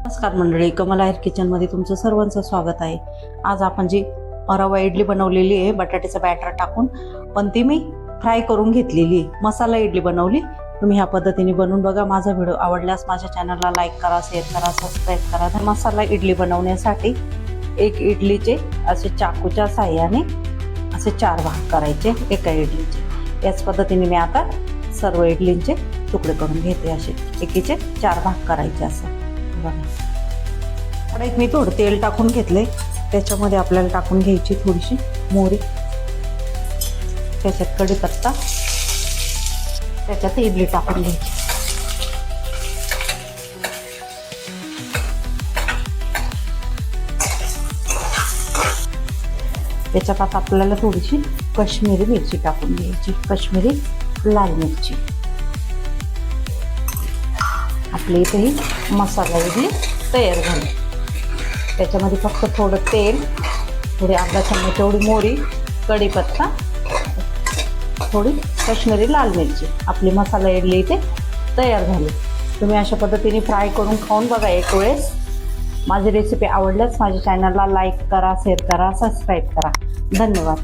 नमस्कार मंडळी, कमल आहेर किचनमध्ये तुमचं सर्वांचं स्वागत आहे। आज आपण जी रवा इडली बनवलेली आहे बटाट्याचं बॅटर टाकून, पण ती मी फ्राय करून घेतलेली आहे। मसाला इडली बनवली। तुम्ही ह्या पद्धतीने बनवून बघा। माझा व्हिडिओ आवडल्यास माझ्या चॅनलला लाईक करा, शेअर करा, सबस्क्राईब करा। तर मसाला इडली बनवण्यासाठी एक इडलीचे असे चाकूच्या साहाय्याने असे 4 भाग करायचे एका इडलीचे। याच पद्धतीने मी आता सर्व इडलींचे तुकडे करून घेते। असे एकीचे 4 भाग करायचे असं बघा। कढईत मी थोडं तेल टाकून घेतले। त्याच्यामध्ये आपल्याला टाकून घ्यायची थोडीशी मोहरी, त्याच्यात कढीपत्ता, त्याच्यात इडली टाकून घ्यायची। त्याच्यात आता आपल्याला थोडीशी काश्मीरी मिरची टाकून घ्यायची, काश्मीरी लाल मिरची। आपली इथे ही मसाला इडली तयार झाली। त्याच्यामध्ये फक्त थोडं तेल, थोडी अर्धा चमच एवढी मोहरी, कढीपत्ता, थोडी काश्मीरी लाल मिरची। आपली मसाला इडली इथे तयार झाली। तुम्ही अशा पद्धतीने फ्राय करून खाऊन बघा एक वेळेस। माझी रेसिपी आवडल्यास माझ्या चॅनलला लाईक करा, शेअर करा, सबस्क्राईब करा। धन्यवाद।